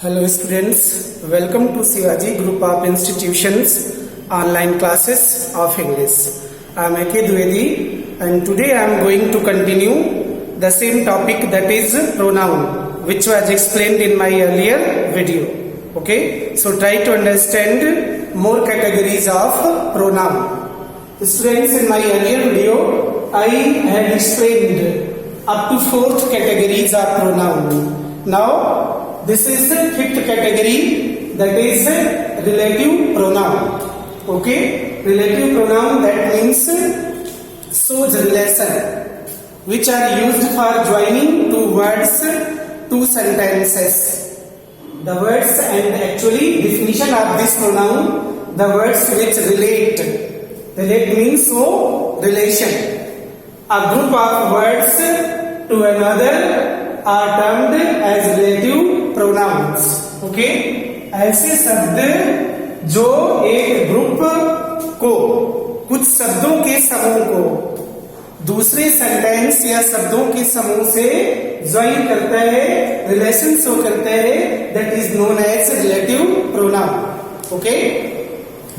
Hello students, welcome to Shivaji Group of Institutions online classes of English. I am A.K. Dwivedi and today I am going to continue the same topic, that is pronoun, which was explained in my earlier video. Okay, so try to understand more categories of pronoun. Students, in my earlier video I had explained up to 4th categories of pronoun. Now this is the 5th category, that is relative pronoun. Okay, relative pronoun, that means shows relation, which are used for joining two words, two sentences. The words, and actually definition of this pronoun, the words which relate. Relate means so relation. A group of words to another are termed as relative pronouns. Okay, ऐसे शब्द जो एक group को, कुछ शब्दों के समूह को दूसरे सेंटेंस या शब्दों के समूह से ज्वाइन करता है, रिलेशन शो करता है, that is known as relative pronoun. Okay,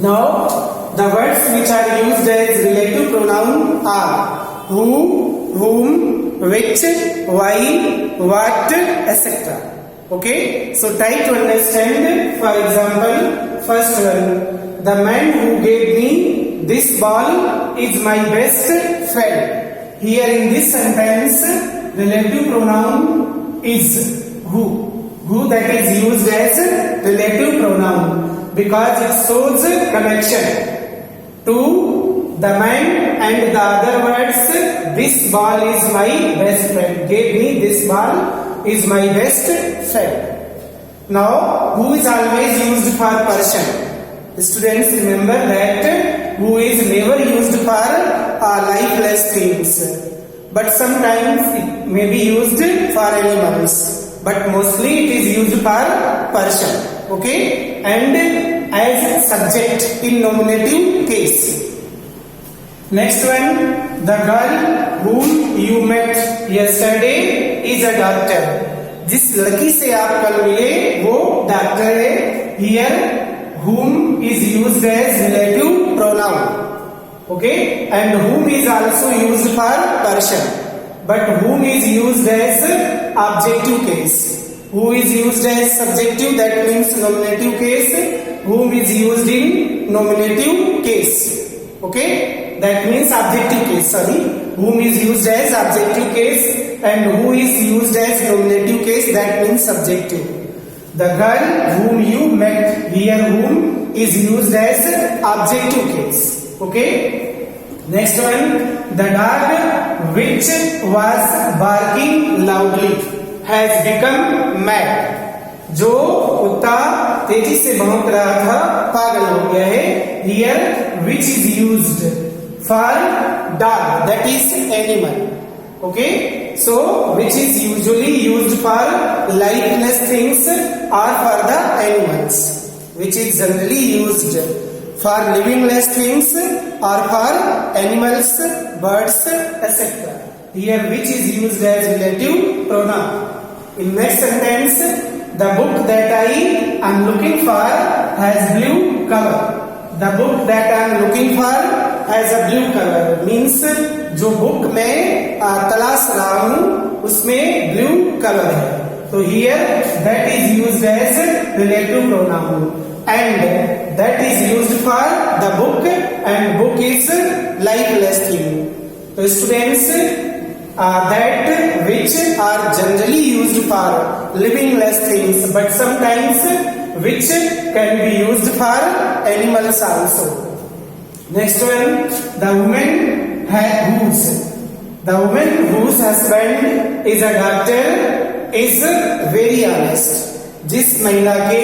now the words which are used as relative pronoun are who, whom, which, why, what, etc. Okay, so try to understand. For example, first one, the man who gave me this ball is my best friend. Here in this sentence, relative pronoun is who. Who, that is used as relative pronoun because it shows connection to the man, and the other words, this ball is my best friend. Gave me this ball is my best friend. Now, who is always used for person. Students, remember that who is never used for lifeless things, but sometimes it may be used for animals, but mostly it is used for person. Okay, and as subject in nominative case. Next one, the girl whom you met yesterday is a doctor. जिस लड़की से आप कल मिले वो doctor है. Here whom is used as relative pronoun. Okay, and whom is also used for person, but whom is used as objective case. Who is used as subjective, that means nominative case. Whom is used in nominative case. Okay, that means objective case, sorry. Whom is used as objective case and who is used as nominative case, that means subjective. The girl whom you met, here whom is used as objective case. Okay, next one, the dog which was barking loudly has become mad. जो कुत्ता तेजी से भौंक रहा था पागल हो गया है. Here which is used for dog, that is animal. Okay, so which is usually used for lifeless things or for the animals, which is generally used for livingless things or for animals, birds, etc. Here which is used as relative pronoun. In next sentence, the book that I am looking for has blue color. The book that I am looking for has a blue color. Means जो book मैं तलाश रहा हूँ उसमें blue colour है. तो here that is used as relative pronoun and that is used for the book and book is lifeless thing. तो students, that which are generally used for livingless things, but sometimes which can be used for animals also. Next one, the woman whose husband is a doctor is very honest. जिस महिला के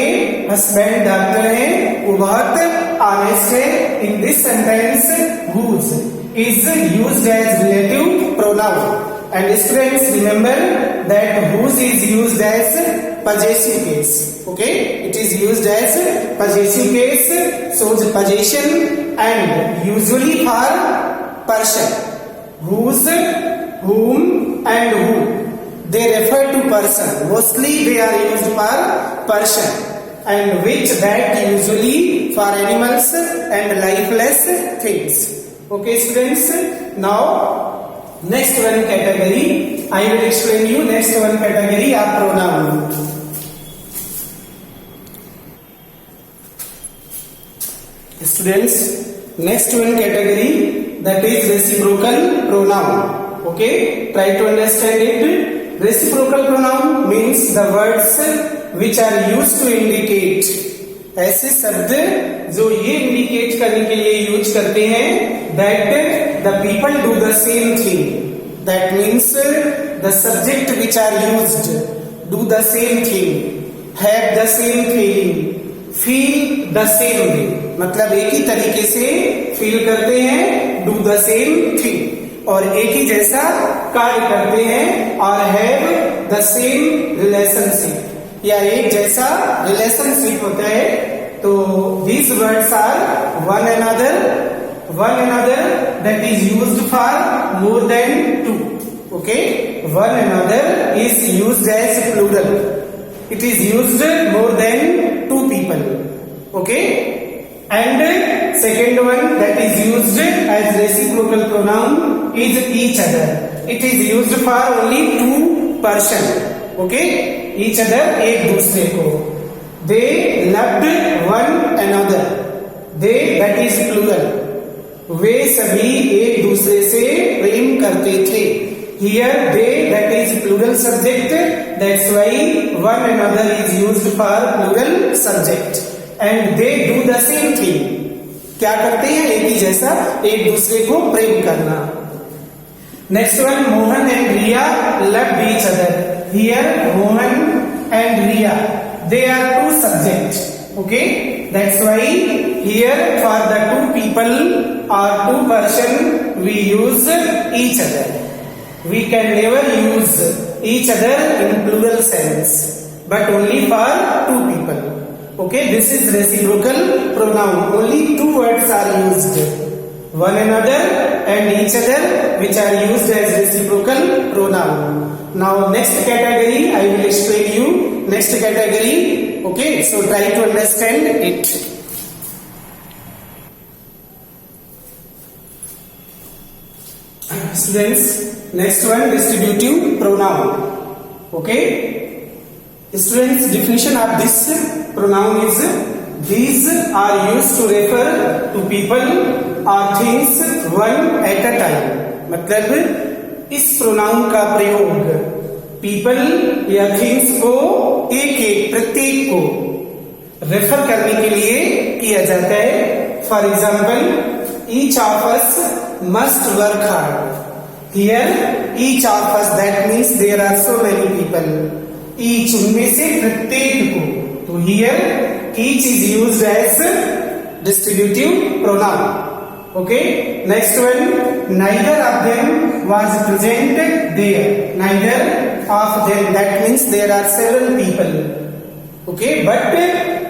husband doctor हैं वो बहुत honest है. In this sentence, whose is used as relative pronoun. And students, remember that whose is used as possessive case. Okay, it is used as possessive case, shows possession and usually for person. Whose, whom and who. they refer to person. Mostly they are used for person, and which that usually for animals and lifeless things. Okay students, now next one category I will explain you. Next one category are pronoun. Students, next one category, that is reciprocal pronoun. Okay, try to understand it. Reciprocal pronoun means the words which are used to indicate, ऐसे शब्द जो ये indicate करने के लिए use करते हैं that the people do the same thing. That means the subject which are used do the same thing, have the same feeling, feel the same way. मतलब एक ही तरीके से फील करते हैं, डू द सेम थिंग, और एक ही जैसा कार्य करते हैं, और हैव द सेम रिलेशनशिप, या एक जैसा रिलेशनशिप होता है. तो these words are one another that is used for more than two. Okay, one another is used as plural. It is used more than two people. Okay, and second one that is used as reciprocal pronoun is each other. It is used for only two person. Okay, each other, एक दूसरे को. They loved one another. They, that is plural. वे सभी एक दूसरे से प्रेम करते थे. Here they, that is plural subject. That's why one another is used for plural subject. And they do the same thing. क्या करते हैं? एक ही जैसा, एक दूसरे को प्रेम करना. Next one, Mohan and Riya loved each other. Here Mohan and Riya, they are two subjects. Okay, that's why here for the two people or two person we use each other. We can never use each other in plural sense, but only for two people. Okay, this is reciprocal pronoun. Only two words are used, one another and each other, which are used as reciprocal pronoun. Now next category I will explain you. Next category. Okay, so try to understand it. Students, next one, distributive pronoun. Okay, students, definition of this pronoun is these are used to refer to people or things one at a time. मतलब इस pronoun का प्रयोग people या things को एक एक प्रत्येक को रेफर करने के लिए किया जाता है. For example, each of us must work hard. Here each of us, that means there are so many people. Each, उनमें से प्रत्येक को. तो here each is used as distributive pronoun. Okay, next one, neither of them was present there. Neither of them, that means there are several people. Okay, but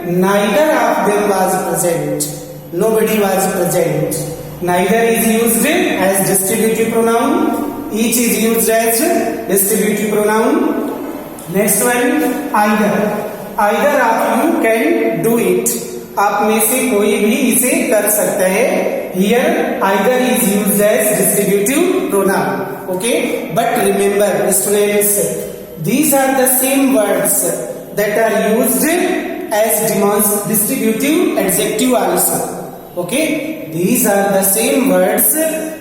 neither of them was present. Nobody was present. Neither is used as distributive pronoun. Each is used as distributive pronoun. Next one, either. Either of you can do it. आप में से कोई भी इसे कर सकता है. Here either is used as distributive pronoun. Okay, but remember students, these are the same words that are used as distributive adjective also. Okay, these are the same words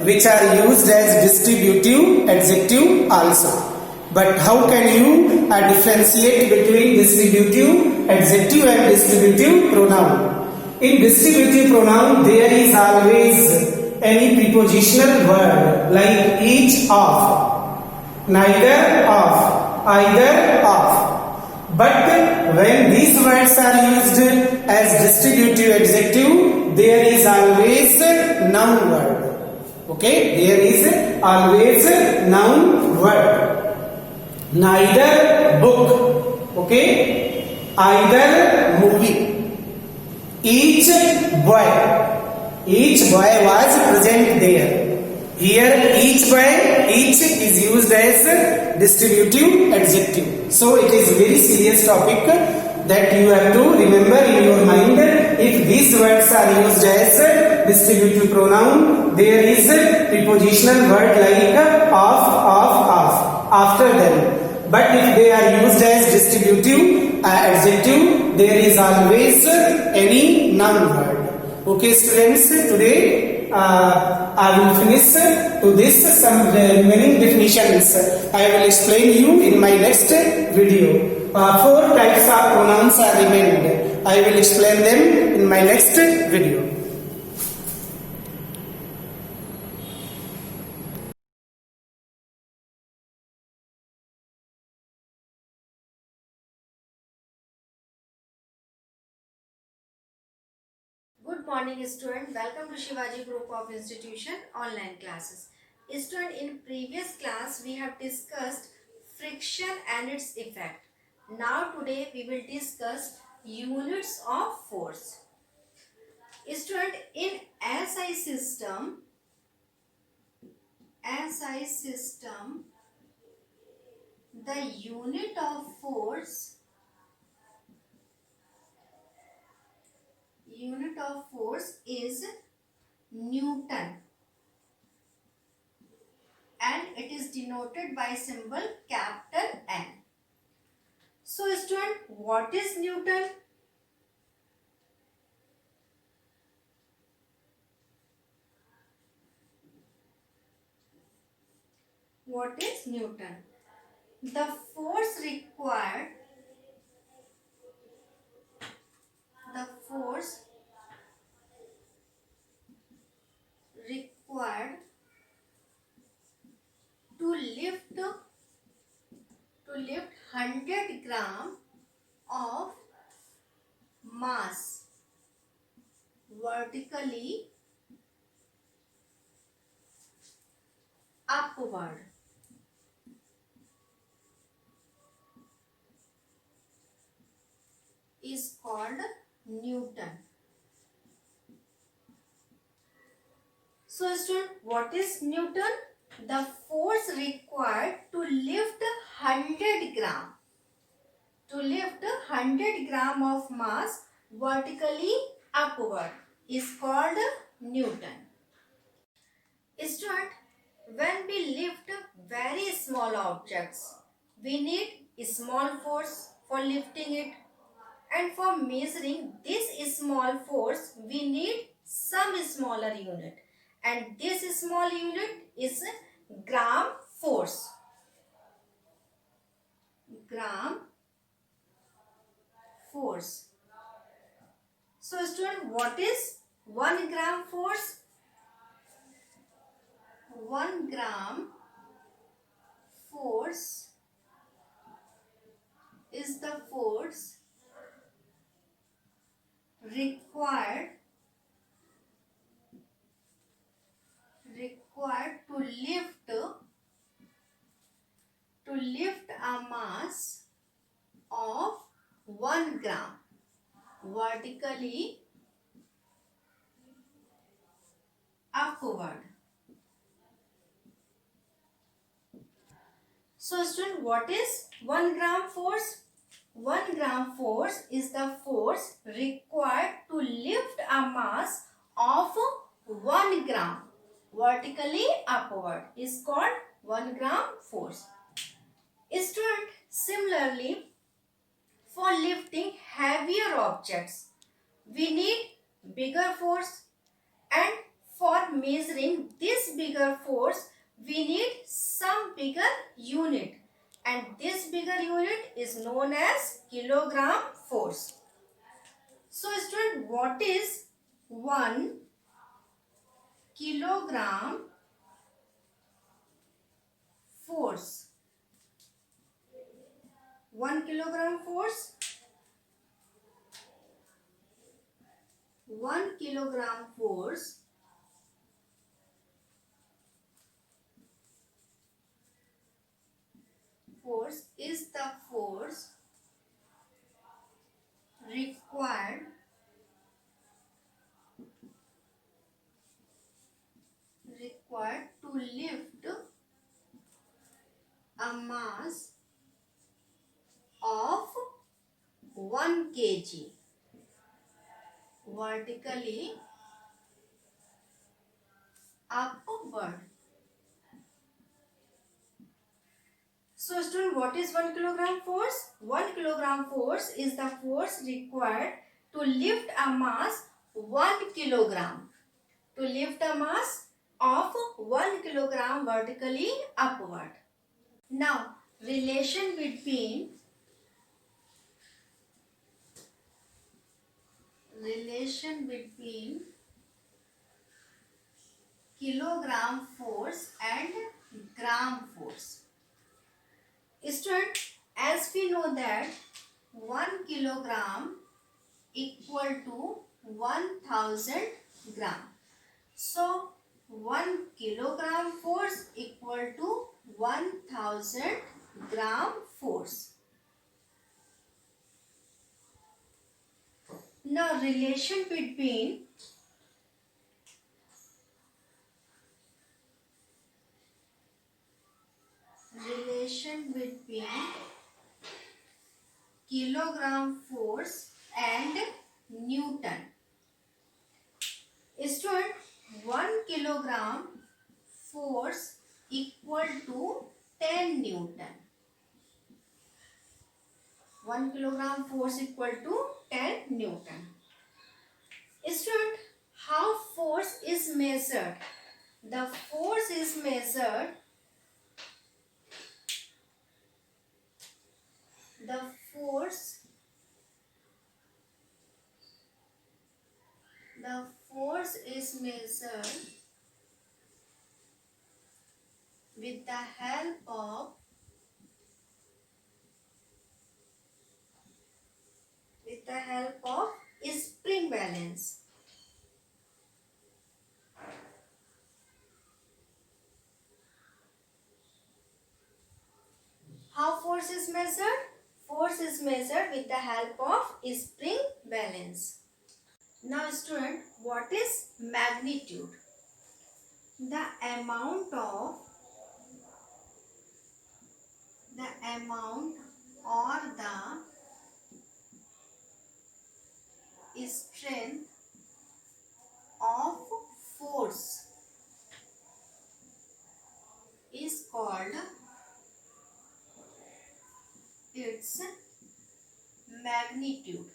which are used as distributive adjective also. But how can you differentiate between distributive adjective and distributive pronoun? In distributive pronoun, there is always any prepositional word like each of, neither of, either of. But when these words are used as distributive adjective, there is always noun word. Okay, there is always noun word. Neither book, okay, either movie. Each boy was present there. Here each is used as distributive adjective. So it is very serious topic that you have to remember in your mind. If these words are used as distributive pronoun, there is a prepositional word like of after them. But if they are used as distributive adjective, there is always any noun word. Okay students, today I will finish to this some remaining definitions. I will explain you in my next video. Four types of pronouns are remained. I will explain them in my next video. Good morning student, welcome to Shivaji Group of Institution online classes. Student, in previous class we have discussed friction and its effect. Now today we will discuss units of force. Student, in SI system the unit of force is Newton and it is denoted by symbol capital N. So student, what is Newton? What is Newton? The force required to lift 100 gram of mass vertically upward is called Newton. So student, what is Newton? The force required to lift 100 gram of mass vertically upward is called Newton. Student, when we lift very small objects, we need a small force for lifting it, and for measuring this small force we need some smaller unit, and this small unit is gram force. So student, what is 1 gram force? 1 gram force is the force required to lift a mass of 1 gram vertically upward. So student, what is 1 gram force? 1 gram force is the force required to lift a mass of 1 gram vertically upward is called 1 gram force. Student, similarly, for lifting heavier objects, we need bigger force, and for measuring this bigger force, we need some bigger unit, and this bigger unit is known as kilogram force. So student, what is 1 kilogram force? 1 kilogram force? 1 kilogram force is the force required to a mass of 1 kg vertically upward. So student, what is 1 kilogram force? 1 kilogram force is the force required to lift a mass 1 kilogram. To lift a mass of 1 kilogram vertically upward. Now, relation between kilogram force and gram force. Student, as we know that 1 kilogram equal to 1000 gram. So 1 kilogram force equal to 1000 gram force. Now relation between kilogram force and Newton. Student, 1 kilogram force equal to 10 Newton. 1 kilogram force equal to 10 Newton. Student, how force is measured? The force is measured. The force is measured with the help of spring balance. How force is measured? Force is measured with the help of spring balance. Now student, what is magnitude? The amount or the strength of force is called its magnitude.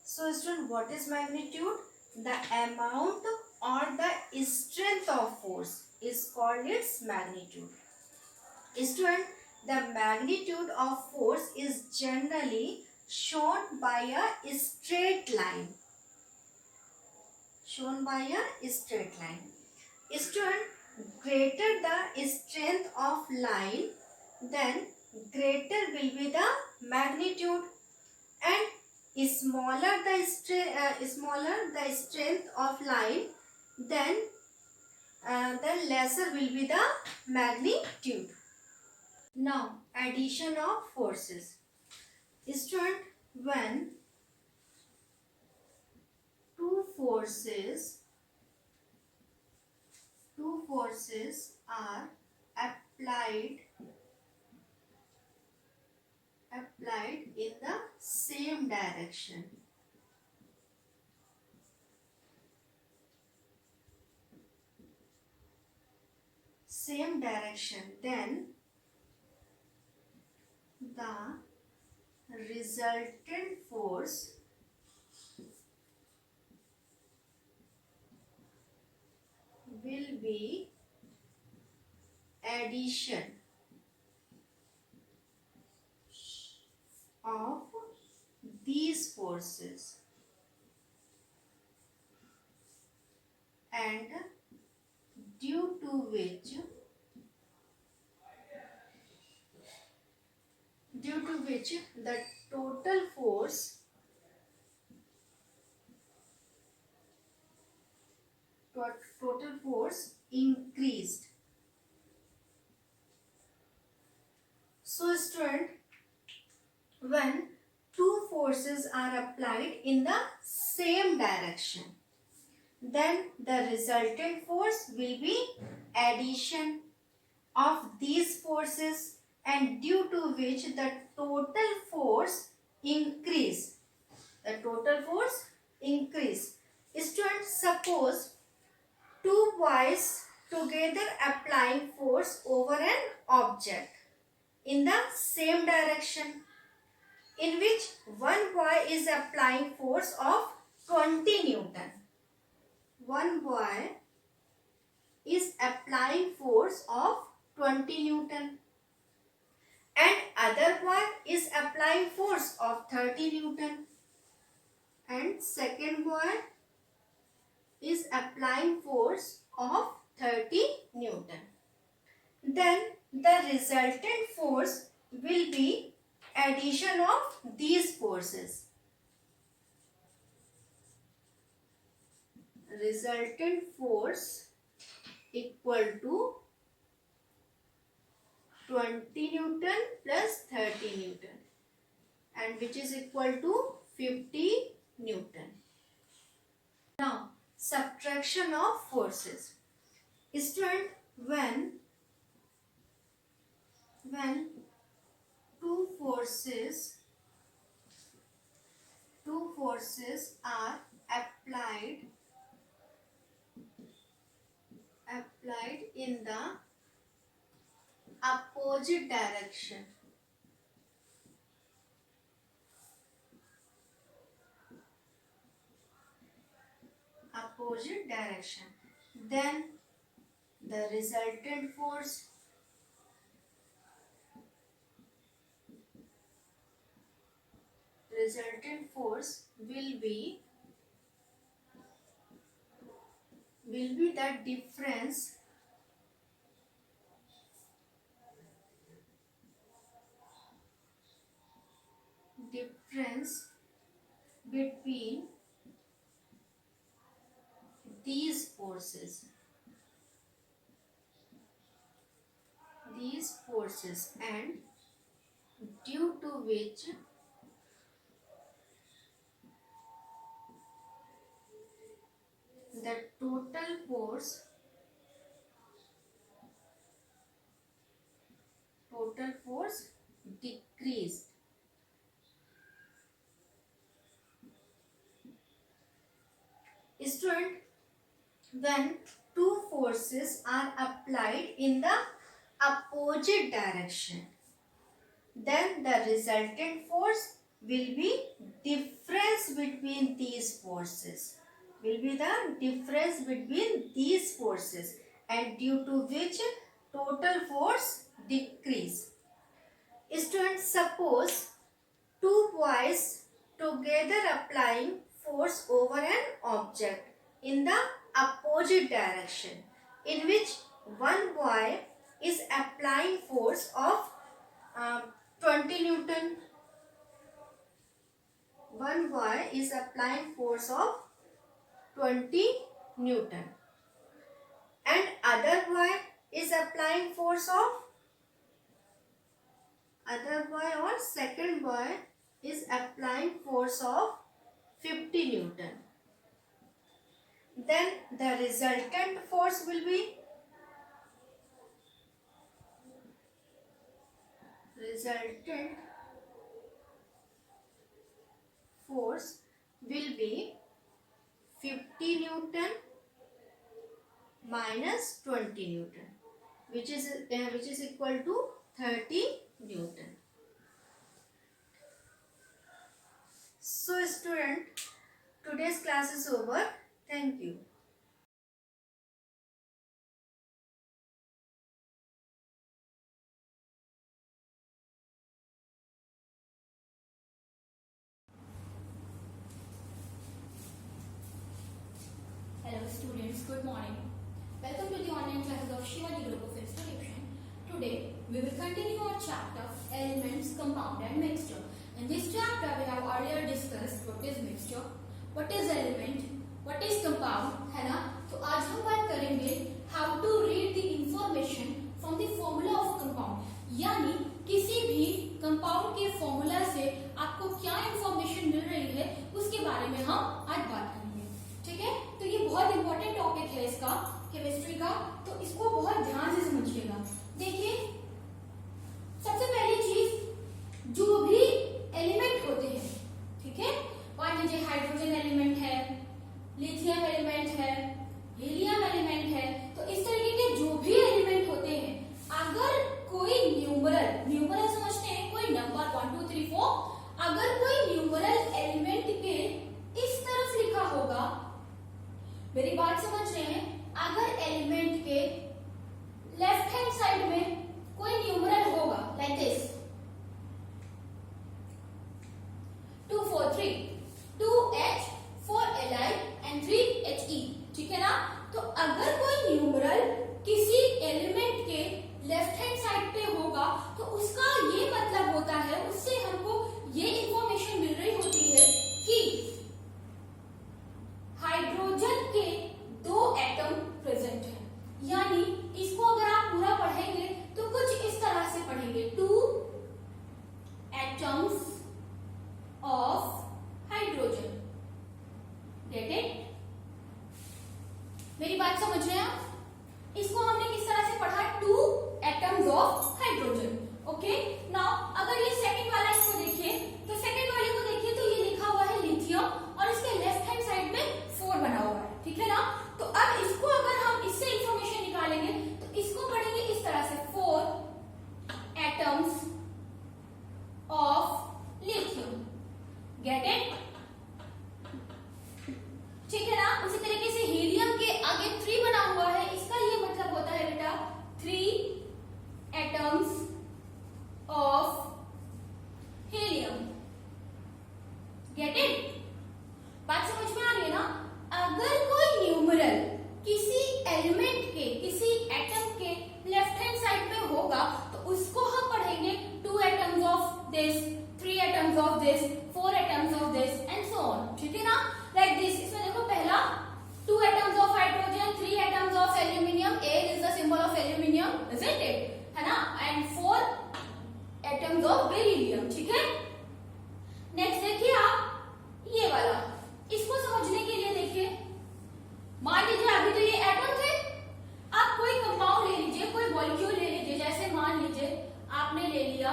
So student, what is magnitude? The amount or the strength of force is called its magnitude. Student, the magnitude of force is generally shown by a straight line. Student, greater the strength of line, then greater will be the magnitude, and smaller the strength of line, then lesser will be the magnitude. Now, addition of forces. Student, when two forces are applied in the same direction, then the resultant force will be addition of these forces, and due to which the total force increased. So student, when two forces are applied in the same direction, then the resultant force will be addition of these forces, and due to which the total force increase. The total force increase. Students, suppose two boys together applying force over an object in the same direction, in which one boy is applying force of 20 Newton. One boy is applying force of 20 Newton and other boy is applying force of 30 Newton, and second boy is applying force of 30 Newton. Then the resultant force will be addition of these forces. Resultant force equal to 20 Newton plus 30 Newton, and which is equal to 50 Newton. Now, subtraction of forces. Student, when two forces are applied in the opposite direction, then the resultant force will be the difference between these forces and due to which the total force decreased. Student, when two forces are applied in the opposite direction, then the resultant force will be difference between these forces. And due to which total force decrease. Students, suppose two boys together applying force over an object in the opposite direction, in which one boy is applying force of 20 Newton. One boy is applying force of 20 Newton and other boy is applying force of second boy is applying force of 50 Newton. Then the resultant force will be force will be 50 Newton minus 20 Newton, which is equal to 30 Newton. So student, today's class is over. Thank you. Hello students, good morning. Welcome to the online classes of Shivaji Group of Institution. Today we will continue our chapter Elements, Compound and Mixture. In this chapter we have earlier discussed what is mixture, what is element, what is compound, है ना? तो आज हम बात करेंगे how to read the information from the formula of compound. यानी किसी भी कंपाउंड के फॉर्मूला से आपको क्या इंफॉर्मेशन मिल रही है उसके बारे में हम आज बात करेंगे. ठीक है, तो ये बहुत का, केमिस्ट्री का, तो इसको बहुत ध्यान से समझिएगा। देखिए, सबसे पहली चीज, जो भी एलिमेंट होते हैं, ठीक है, मान लीजिए हाइड्रोजन एलिमेंट है, लिथियम एलिमेंट है, हीलियम एलिमेंट है, तो इस तरीके के जो भी एलिमेंट होते हैं, अगर कोई न्यूमरल समझते हैं, कोई नंबर 1 2 3 4, अगर कोई न्यूमरल एलिमेंट के इस तरफ लिखा होगा, मेरी बात समझ रहे हैं, अगर एलिमेंट के लेफ्ट हैंड साइड में कोई न्यूमरल होगा, like this 2 4 3, 2H 4Li and 3He, ठीक है ना। तो अगर कोई न्यूमरल किसी एलिमेंट के लेफ्ट हैंड साइड पे होगा, तो उसका ये मतलब होता है, उससे हमको ये इंफॉर्मेशन मिल रही होती है कि हाइड्रोजन के 2 एटम प्रेजेंट हैं। यानी इसको अगर आप पूरा पढ़ेंगे तो कुछ इस तरह से पढ़ेंगे, 2 atoms of hydrogen. Get it? मेरी बात समझ रहे हैं आप? इसको हमने किस तरह से पढ़ा, 2 atoms of hydrogen. Okay, now अगर ये सेकंड वाला इसको देखिए, तो सेकंड वाले को देखिए तो ये लिखा हुआ है लिथियम और इसके लेफ्ट हैंड साइड में 4 बना हुआ है, ठीक है ना। तो अब इसको अगर हम इससे इंफॉर्मेशन निकालेंगे तो इसको पढ़ेंगे इस तरह से, 4 atoms of lithium. Get it? ठीक है ना। उसी तरीके से हीलियम के आगे 3 बना हुआ है, इसका ये मतलब होता है बेटा 3 atoms of helium. Get it? बात समझ में आ रही है ना। अगर कोई न्यूमरल किसी एलिमेंट के, किसी एटम के लेफ्ट हैंड साइड में होगा, तो उसको हम पढ़ेंगे 2 atoms of this, 3 atoms of this, 4 atoms of this and so on, ठीक है ना। लाइक दिस, इसमें देखो पहला 2 atoms of hydrogen, 3 atoms of aluminium, A is the symbol of aluminium, isn't it? है ना, and 4 एटम्स ऑफ बेरिलियम, ठीक है। नेक्स्ट देखिए आप ये वाला, इसको समझने के लिए देखिए, मान लीजिए अभी तो ये एटम थे, आप कोई कंपाउंड ले लीजिए, कोई मॉलिक्यूल ले लीजिए, जैसे मान लीजिए आपने ले लिया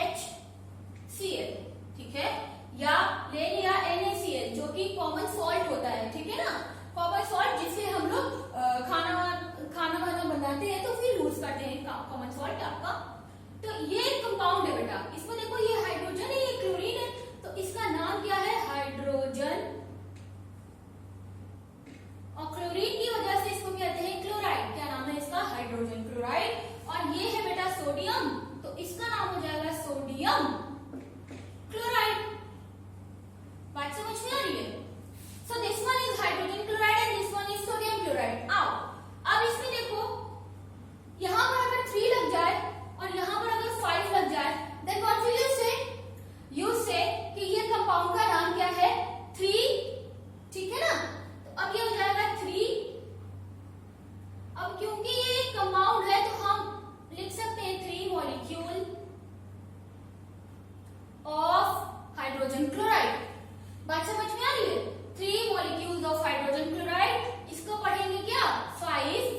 HCl, ठीक है, या ले लिया NaCl, जो कि कॉमन सॉल्ट होता है, ठीक है ना, कॉमन सॉल्ट जिससे हम लोग खाना वाना बनाते हैं तो फिर यूज करते हैं कॉमन सॉल्ट आपका। तो ये कंपाउंड है बेटा, इसमें देखो ये हाइड्रोजन है, ये क्लोरीन है, तो इसका नाम क्या है, हाइड्रोजन, और क्लोरीन की वजह से इसको कहते हैं क्लोराइड। क्या नाम है इसका, हाइड्रोजन क्लोराइड। और ये है बेटा सोडियम, तो इसका नाम हो जाएगा सोडियम क्लोराइड। बात समझ में आ रही है? So this one is hydrogen chloride and this one is sodium chloride. आओ अब इसमें देखो, यहां पर अगर 3 लग जाए और यहां पर अगर 5 लग जाए, देन व्हाट विल यू से? यू से कि ये कंपाउंड का नाम क्या है, 3, ठीक है ना। तो अब ये हो जाएगा 3। अब क्योंकि ये एक कंपाउंड है तो हम लिख सकते हैं 3 मॉलिक्यूल ऑफ हाइड्रोजन क्लोराइड। बात समझ में आ रही है? 3 मॉलिक्यूल्स ऑफ हाइड्रोजन क्लोराइड। इसको पढ़ेंगे क्या, 5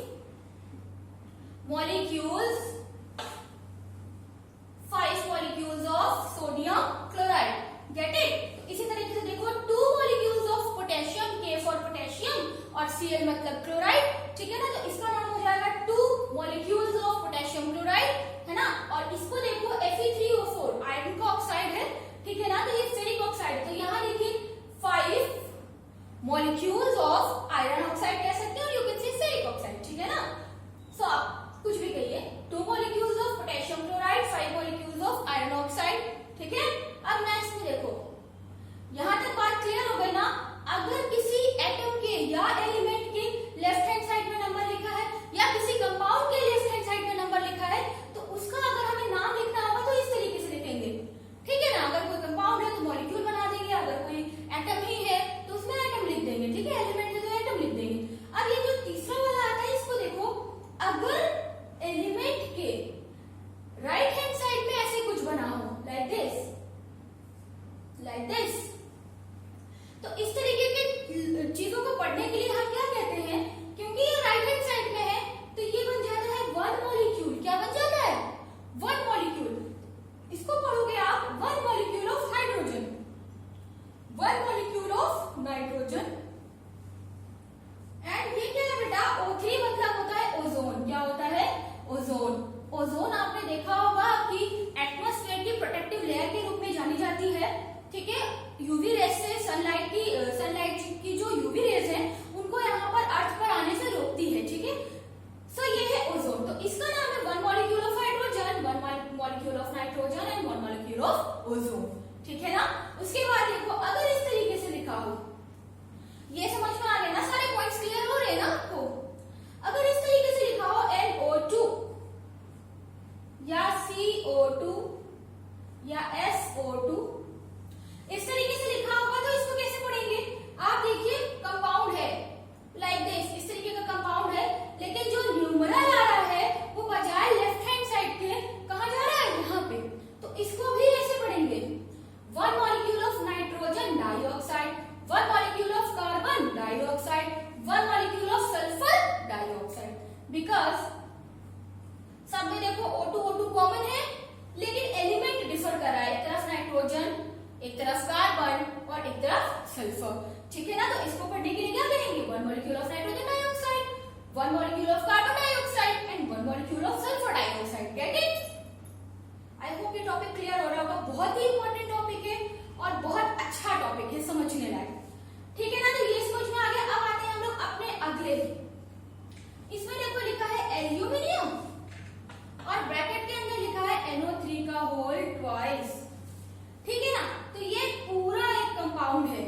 molecules of sodium chloride. Get it? तो इसी तरीके से देखो 2 molecules of potassium, K for potassium और Cl मतलब क्लोराइड, ठीक है ना। तो इसका नाम हो जाएगा 2 मॉलिक्यूल्स ऑफ पोटेशियम क्लोराइड, है ना। और इसको देखो Fe3O4 आयरन का ऑक्साइड है, ठीक है ना, तो ये फेरिक ऑक्साइड। तो यहाँ देखिए 5 मॉलिक्यूल्स ऑफ आयरन ऑक्साइड कह सकते हैं, और you can say ferric oxide, ठीक है ना। सो आप कुछ भी कहिए, 2 molecules of potassium chloride, 5 molecules of iron oxide, ठीक है। अब नेक्स्ट में देखो, यहां तक बात क्लियर हो गई ना। अगर किसी एटम के या एलिमेंट के लेफ्ट हैंड साइड में नंबर लिखा है या किसी कंपाउंड के लेफ्ट हैंड साइड में नंबर लिखा है, तो उसका अगर हमें नाम लिखना होगा तो इस तरीके से लिखेंगे, ठीक है ना। अगर कोई कंपाउंड है तो मॉलिक्यूल बना देंगे, अगर कोई एटम ही है तो उसमें एटम लिख देंगे, ठीक है, एलिमेंट है तो एटम लिख देंगे। रेज से सनलाइट की जो यूवी रेज है उनको यहाँ पर अर्थ पर आने से रोकती है, ठीक है। सो ये है ओजोन। तो इसका नाम है one molecule of hydrogen, one molecule of nitrogen and one molecule of ozone, ठीक है ना। उसके बाद देखो अगर इस तरीके से लिखा हो, ये समझ में आ गया ना, सारे पॉइंट्स क्लियर हो रहे हैं ना आपको। अगर इस तरीके से लिखा हो NO2 या CO2 या SO2, इस तरीके से लिखा होगा तो इसको कैसे पढ़ेंगे? आप देखिए कंपाउंड है लाइक दिस, इस तरीके का कंपाउंड है, लेकिन जो न्यूमरल आ रहा है वो बजाय लेफ्ट हैंड साइड के कहां जा रहा है? यहाँ पे। तो इसको भी ऐसे पढ़ेंगे, one molecule of nitrogen dioxide, one molecule of carbon dioxide, one molecule of sulphur dioxide. Because सब में देखो O2 कॉमन है, लेकिन एलिमेंट डिफर कर रहा है, एक तरफ नाइट्रोजन, एक तरफ कार्बन और एक तरफ सल्फर, ठीक है ना। तो इसको पढ़ने के लिए क्या करेंगे? One molecule of nitrogen dioxide, one molecule of carbon dioxide and one molecule of sulphur dioxide. Get it? I hope ये टॉपिक क्लियर हो रहा होगा। बहुत ही इंपॉर्टेंट टॉपिक है और बहुत अच्छा टॉपिक है, समझने लायक, ठीक है ना। तो ये समझ में आ गया। अब आते हैं हम लोग अपने अगले, इसमें देखो लिखा है एल्यूमिनियम और ब्रैकेट के अंदर लिखा है NO3 का होल ट्वाइस, ठीक है ना। तो ये पूरा एक कंपाउंड है,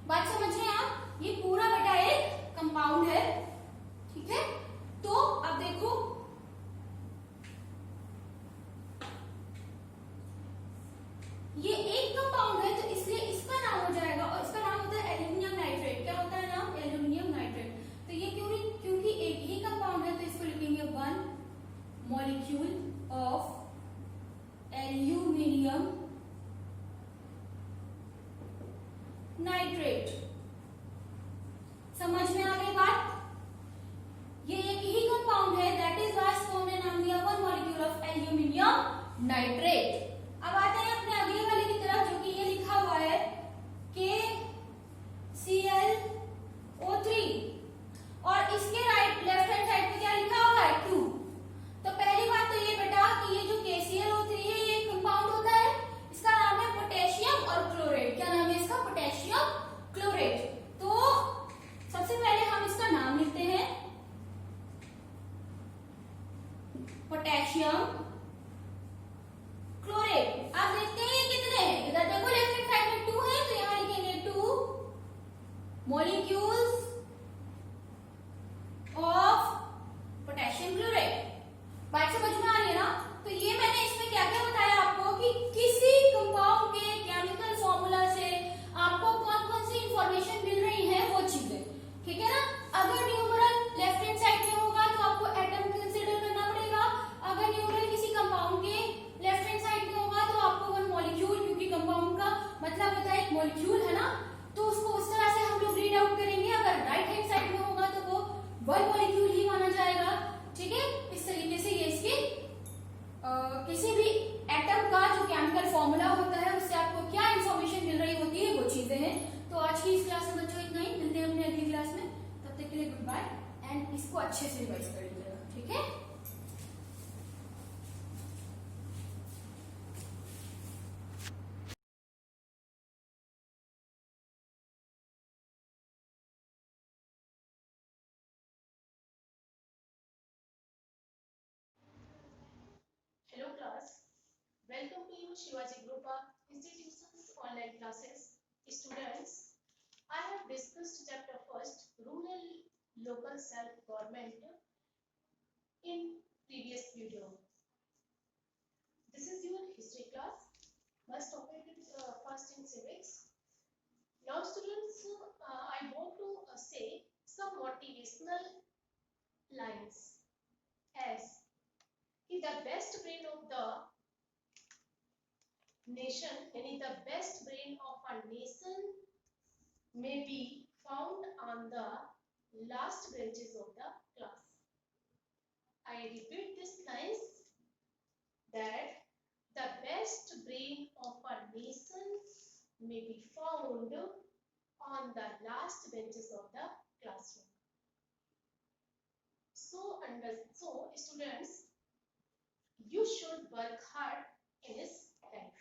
बात समझ रहे हैं आप? ये पूरा बेटा एक कंपाउंड है, ठीक है। तो अब देखो ये एक कंपाउंड है, तो इसलिए इसका नाम हो जाएगा, और इसका नाम होता है एल्यूमिनियम नाइट्रेट। क्या होता है नाम? Aluminium nitrate. तो ये क्योंकि एक ही कंपाउंड है, तो इसको लिखेंगे one molecule of aluminium nitrate. समझ में आ गई बात? ये एक ही कंपाउंड है, दैट इज वाई इसको हमने नाम दिया one molecule of aluminium nitrate. अब आते हैं अपने अगले वाले की तरफ, जो कि ये लिखा हुआ है KClO3 और इसके लेफ्ट हैंड साइड पे क्या लिखा हुआ है? 2। तो पहली बात तो ये बेटा कि ये जो KClO3 है ये कंपाउंड होता है, इसका नाम है पोटेशियम और क्लोरेट। क्या नाम है इसका? Potassium chlorate. तो सबसे पहले हम इसका नाम लिखते हैं पोटेशियम क्लोरेट। आप देखते हैं ये कितने हैं? इधर देखो लेफ्ट हैंड साइड में 2 है, तो यहां लिखेंगे 2 मॉलिक्यूल्स ऑफ पोटेशियम क्लोरेट। बात समझ में आ रही है ना? तो ये मैंने इसमें क्या क्या बताया आपको कि किसी कंपाउंड के केमिकल फॉर्मूला से आपको कौन कौन सी इंफॉर्मेशन मिल रही है, वो चीजें, ठीक है ना। अगर न्यूमरल लेफ्ट हैंड साइड में होगा तो आपको एटम कंसीडर करना पड़ेगा, अगर न्यूमरल किसी कंपाउंड के लेफ्ट हैंड साइड में होगा तो आपको वन मॉलिक्यूल, क्योंकि कंपाउंड का मतलब होता है एक मॉलिक्यूल, है ना, तो उसको उस तरह से हम लोग रीड आउट करेंगे। अगर राइट हैंड साइड में होगा तो वो वन मॉलिक्यूल ही माना जाएगा, ठीक है। इस तरीके से ये इसके किसी भी एटम का जो केमिकल फॉर्मूला होता है उससे आपको क्या इंफॉर्मेशन मिल रही होती है, वो चीजें हैं। तो आज की इस क्लास में बच्चों इतना ही, मिलते हैं अपने अगली क्लास में, तब तक के लिए गुड बाय एंड इसको अच्छे से रिवाइज कर लीजिएगा, ठीक है। Hello class, welcome to you Shivaji Group of Institutions online classes. Students, I have discussed chapter first, rural local self-government in previous video. This is your history class, first topic is first in civics. Now students, I want to say some motivational lines as the best brain of the nation, any the best brain of a nation may be found on the last benches of the class. I repeat this lines, that the best brain of a nation may be found on the last benches of the classroom. So students, you should work hard in his life.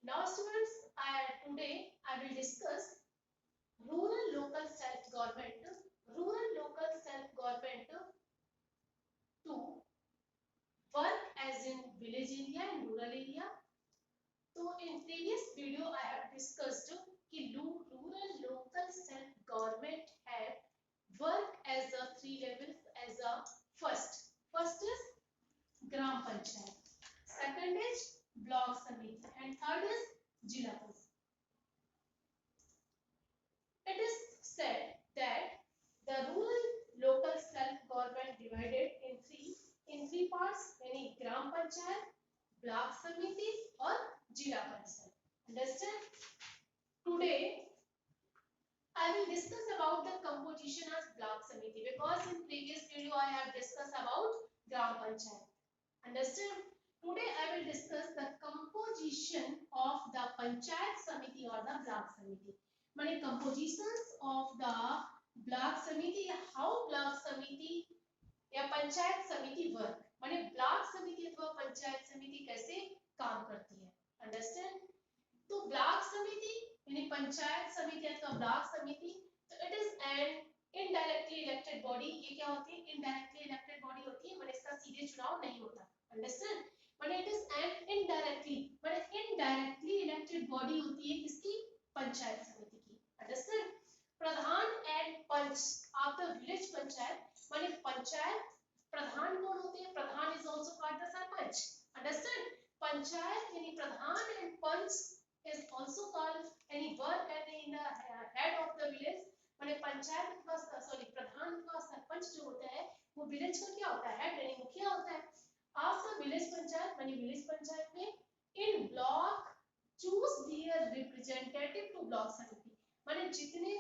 Now students, I discuss rural local self government, rural local self government to work as in village area and rural area. So in previous video I have discussed कि rural local self government have work as a three levels. As a first is gram panchayat, second is block samiti, and third is jila panchayat. It is said that the rural local self government divided in three parts, यानी gram panchayat, block samiti और jila panchayat. Understand? Today I will discuss about the composition of block samiti, because in previous video I have discussed about gram panchayat. Understand? Today I will discuss the composition of the panchayat samiti or the block samiti. माने compositions of the block samiti, how block samiti या पंचायत समिति work, माने block समिति अथवा पंचायत समिति कैसे काम करती है. अंडरस्टैंड? तो ब्लॉक समिति यानी पंचायत समिति अथवा ब्लॉक समिति, तो it is an indirectly elected body. ये क्या होती है? इनडायरेक्टली इलेक्टेड बॉडी होती है, माने इसका सीधे चुनाव नहीं होता. अंडरस्टैंड? माने इट इज एन इनडायरेक्टली, माने इनडायरेक्टली इलेक्टेड बॉडी होती है किसकी? पंचायत समिति की. Understand? Pradhan and panch of the village panchayat, माने पंचायत प्रधान कौन होते हैं? Pradhan is also called the sarpanch. Understand? Panchayat यानी pradhan and panch is also called यानी work at in the head of the village. माने पंचायत का प्रधान का सरपंच जो होता है वो विलेज का क्या होता है? हेड यानी मुखिया होता है. ऑफ द विलेज पंचायत माने विलेज पंचायत में in block choose their representative to block samiti, माने जितने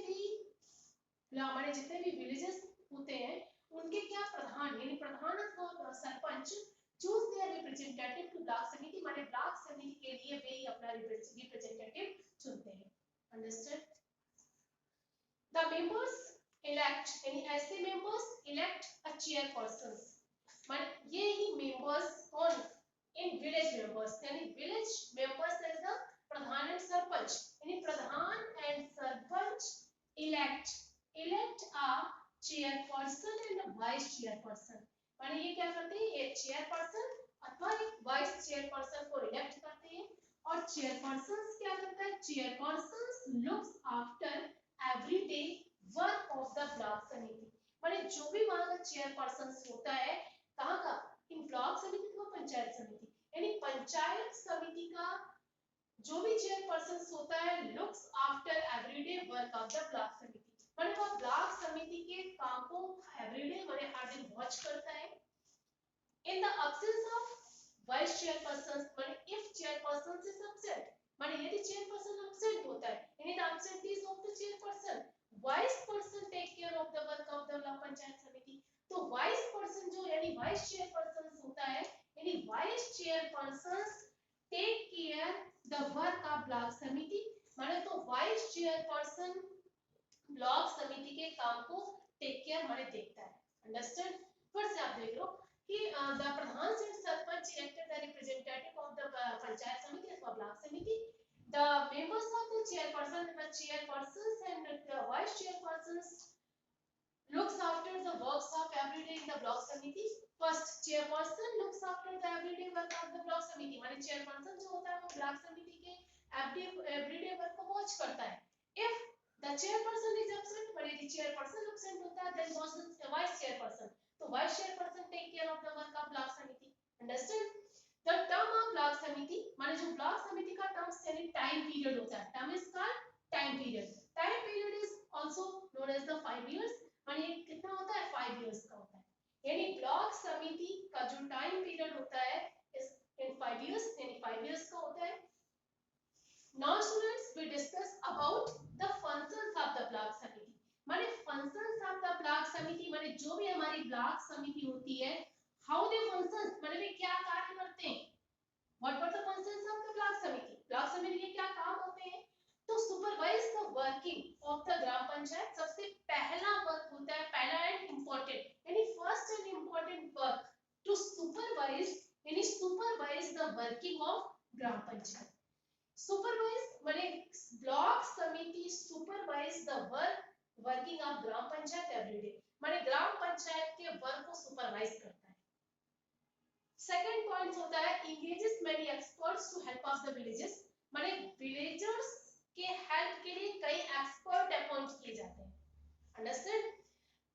भी विलेजेस होते हैं उनके क्या प्रधान यानी प्रधान अथवा sarpanch choose their representative to block samiti, माने ब्लॉक समिति के लिए वे ही अपना रिप्रेजेंटेटिव चुनते हैं. अंडरस्टैंड? द मेंबर्स इलेक्ट यानी ऐसे मेंबर्स इलेक्ट अ चेयरपर्सन, माने ये ही मेंबर्स कौन? इन विलेज मेंबर्स यानी village members is the pradhan and sarpanch, यानी pradhan and sarpanch elect a chairperson and a vice chairperson. माने ये क्या करते हैं? एक चेयरपर्सन अथवा एक वाइस चेयरपर्सन को इलेक्ट करते हैं. और चेयरपर्सन क्या करता है? Chairperson looks after everyday work of the block samiti, माने जो भी वहां का चेयरपर्सन होता है कहां का? इन ब्लॉक समिति को पंचायत समिति, यानी पंचायत समिति का जो भी चेयरपर्सन होता है looks after everyday work of the block samiti, माने वो ब्लॉक समिति के काम को एवरीडे माने हर दिन वॉच करता है. In the absence of vice chairperson, माने इफ चेयरपर्सन इज एब्सेंट, माने यदि चेयरपर्सन एब्सेंट होता है यानी the absentees of the chairperson, vice person take care of the work of the block panchayat samiti. तो वाइस पर्सन जो यानी वाइस चेयरपर्सन होता है यानी vice chairperson take care the work of block samiti, माने तो वाइस चेयरपर्सन ब्लॉक समिति के काम को टेक केयर माने देखता है. अंडरस्टैंड? फिर से आप देख लो कि the pradhan and sarpanch elected the representative of the panchayat समिति अथवा block samiti. The members of the chairperson and the vice chairperson looks after the works of every day in the block committee. First chairperson looks after the everyday work of the block committee, माने chairperson जो होता है वो block committee के everyday work को watch करता है. If the chairperson is absent, माने यदि chairperson absent होता है then was the vice chairperson, तो vice chairperson take care of the work of block committee. Understand? The term of block committee माने जो block committee का term यानी time period होता है, term is called time period. Time period is also known as the 5 years, माने कितना होता है? 5 इयर्स का होता है. यानी ब्लॉक समिति का जो टाइम पीरियड होता है इस इन 5 इयर्स यानी 5 इयर्स का होता है. Now students we discuss about the functions of the block samiti, माने functions of the block samiti माने जो भी हमारी ब्लॉक समिति होती है हाउ दे फंक्शंस माने वे क्या कार्य करते हैं. What are the functions of the block samiti? Block samiti के क्या काम होते हैं? तो supervise the working of the gram panchayat. सबसे पहला वर्क होता है, पहला एंड इंपॉर्टेंट यानी first and important work to supervise यानी supervise the working of gram panchayat. Supervise माने block samiti supervise the working of gram panchayat everyday, माने ग्राम पंचायत के वर्क को सुपरवाइज करता है। सेकंड पॉइंट होता है engages many experts to help of the villages, माने विलेजर्स के हेल्प के लिए कई एक्सपर्ट अपॉइंट किए जाते हैं। अंडरस्टैंड?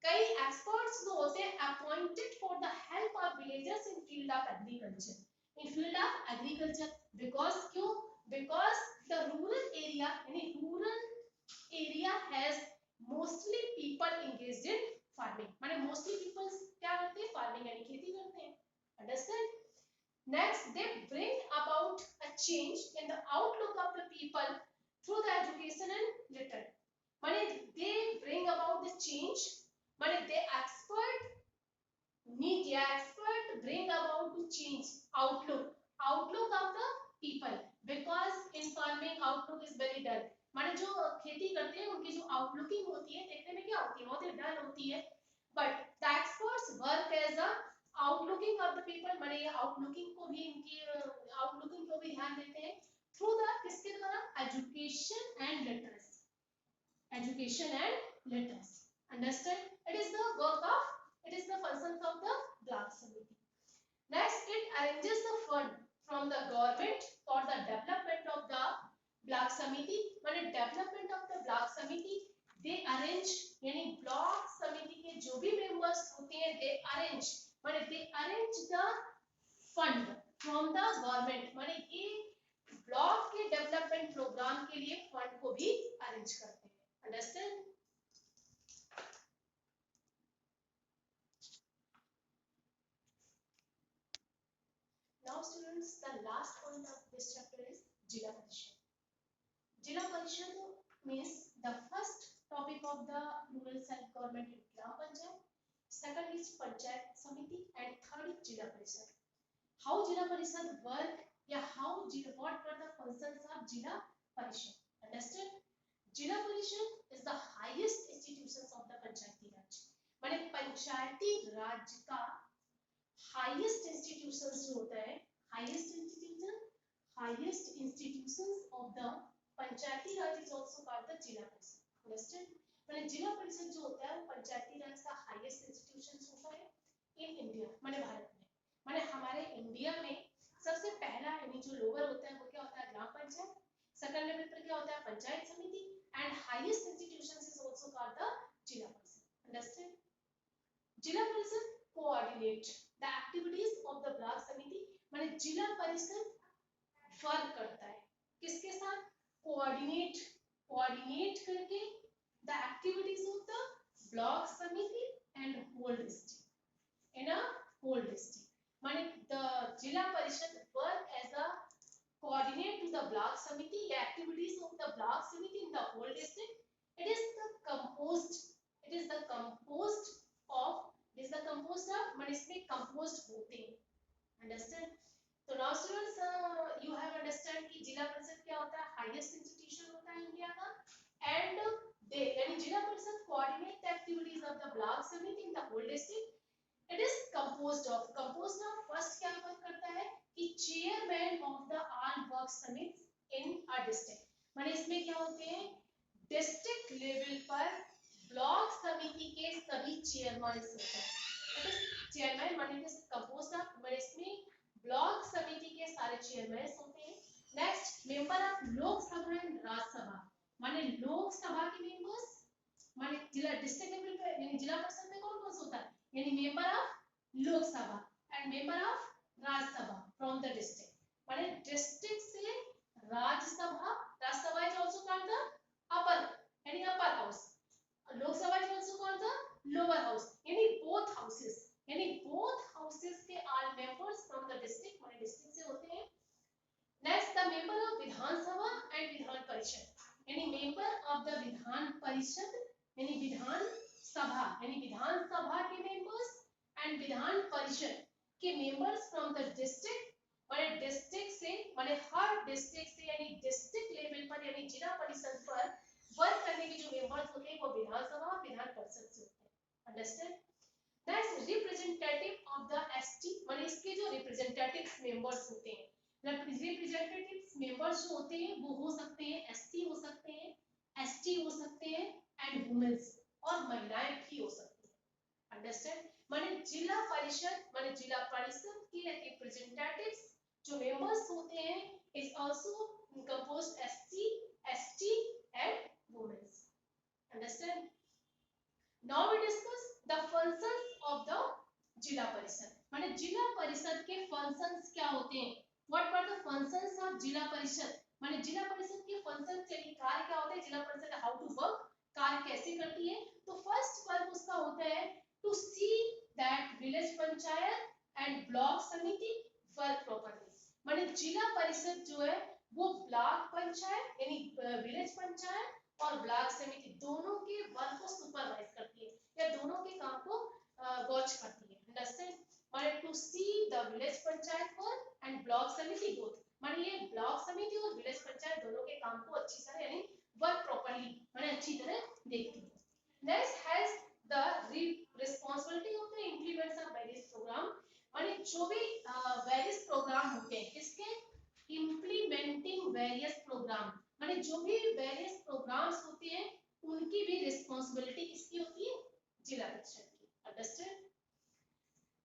कई एक्सपर्ट्स जो होते हैं appointed for the help of villagers in field of agriculture, in field of agriculture, because क्यों? बिकॉज द रूरल एरिया यानी rural area has mostly people engaged in farming, माने मोस्टली पीपल्स क्या करते हैं? फार्मिंग यानी खेती करते हैं। Understand? Next, they bring about a change in the outlook of the people through the education and literature. माने they bring about the change, माने they expert bring about to change outlook of the people, because in farming outlook is very dull, माने जो खेती करते हैं उनकी जो outlooking होती है देखने में क्या होती है? बहुत ही डल होती है। But the experts work as a outlooking of the people, माने ये आउटलुकिंग को भी इनकी आउटलुकिंग को भी ध्यान देते हैं थ्रू द किसके द्वारा? Education and literacy, education and literacy. Understand? It is the work of, it is the functions of the block samiti. Next, it arranges the fund from the government for the development of the block samiti, माने development of the block समिति दे arrange, यानी block samiti के जो भी members होते हैं they arrange, माने they arrange the fund from the government, माने ये ब्लॉक के डेवलपमेंट प्रोग्राम के लिए फंड को भी अरेंज करते हैं। Understand? Now students, the last point of this chapter is जिला परिषद। जिला परिषद means the first topic of the rural self government in gram panchayat, second is panchayat samiti, and third is jila parishad. How jila parishad work, या how what are the functions of jila parishad? Understand? jila parishad is the highest institutions of the panchayati raj, माने पंचायती राज का highest institutions जो होता है, highest institutions of the Panchayati Raj is also called the जिला परिषद। Understand? माने जिला परिषद जो होता है पंचायती राज का हाईएस्ट इंस्टीट्यूशन होता है इन इंडिया, माने भारत में, माने हमारे इंडिया में सबसे पहला यानी जो लोअर होता है वो क्या होता है? ग्राम पंचायत। सेकंड लेवल पर क्या होता है? पंचायत समिति, and highest institution is also called the जिला परिषद। अंडरस्टैंड? जिला Parishad coordinate the activities of the block samiti, माने जिला परिषद वर्क करता है किसके साथ? कोऑर्डिनेट करके the activities of the block samiti and whole district in a whole district, माने the जिला परिषद work as a coordinate to the block samiti activities of the block samiti in the whole district. It is the composed of माने इसमें composed होते हैं। Understand? तो now students you have understand कि जिला परिषद क्या होता है? हाईएस्ट इंस्टीट्यूशन होता है इंडिया का, एंड दे यानी Zila Parishad coordinate the activities of the block samiti in the whole district. It is composed of first क्या वर्क करता है कि chairman of the all work samiti in a district, माने इसमें क्या होते हैं? डिस्ट्रिक्ट लेवल पर ब्लॉक समिति के सभी चेयरमैन होते हैं। इट इज चेयरमैन माने इट इज कंपोज्ड ऑफ, माने इसमें ब्लॉक समिति के सारे चेयरमैन होते हैं। Next, member of Lok Sabha and Rajya Sabha, माने लोकसभा के मेंबर्स, माने जिला डिस्ट्रिक्ट लेवल पे यानी जिला परिषद में कौन कौन होता है? यानी member of Lok Sabha and member of Rajya Sabha from the district, माने डिस्ट्रिक्ट से Rajya Sabha is also called the upper यानी upper house, Lok Sabha is also called the lower house, यानी बोथ हाउसेस के all members from the district, माने डिस्ट्रिक्ट से होते हैं। Next, the member of Vidhan Sabha and Vidhan Parishad, यानी मेंबर ऑफ द विधान परिषद यानी विधान सभा के मेंबर्स एंड विधान परिषद के मेंबर्स फ्रॉम द डिस्ट्रिक्ट, माने डिस्ट्रिक्ट से माने हर डिस्ट्रिक्ट से यानी डिस्ट्रिक्ट लेवल पर यानी जिला परिषद पर वर्क करने के जो मेंबर्स होते हैं वो विधानसभा और विधान परिषद से होते हैं। Understand? Next, representative of the ST, माने इसके जो रिप्रेजेंटेटिव मेंबर्स होते हैं रिप्रेजेंटेटिव्स मेंबर्स जो होते हैं वो हो सकते हैं एससी हो सकते हैं, एसटी हो सकते हैं एंड वुमेन्स और महिलाएं भी हो सकती हैं। अंडरस्टैंड? माने जिला परिषद के रिप्रेजेंटेटिव्स जो मेंबर्स होते हैं is also composed SC, ST and womens. Understand? Now we discuss the functions of the जिला परिषद। माने जिला परिषद के फंक्शंस क्या होते हैं? What are the functions of जिला परिषद? माने जिला परिषद के फंक्शंस यानी कार्य क्या होते हैं? जिला परिषद हाउ टू वर्क, कार्य कैसे करती है? तो फर्स्ट वर्क उसका होता है to see that village panchayat and block samiti work properly. माने जिला परिषद जो है वो ब्लॉक पंचायत यानी विलेज पंचायत और ब्लॉक समिति दोनों के वर्क को सुपरवाइज करती है या दोनों के काम को वॉच करती है। अंडरस्टैंड? माने to see the village panchayat work and block samiti both. माने ये ब्लॉक समिति और विलेज पंचायत दोनों के काम को अच्छी तरह यानी वर्क प्रॉपर्ली माने अच्छी तरह देखती है। Next has the responsibility of the implements of various programme. माने जो भी वेरियस प्रोग्राम होते हैं किसके? Implementing various programme. माने जो भी वेरियस प्रोग्राम्स होते हैं उनकी भी रिस्पांसिबिलिटी किसकी होती है? जिला परिषद की। अंडरस्टैंड?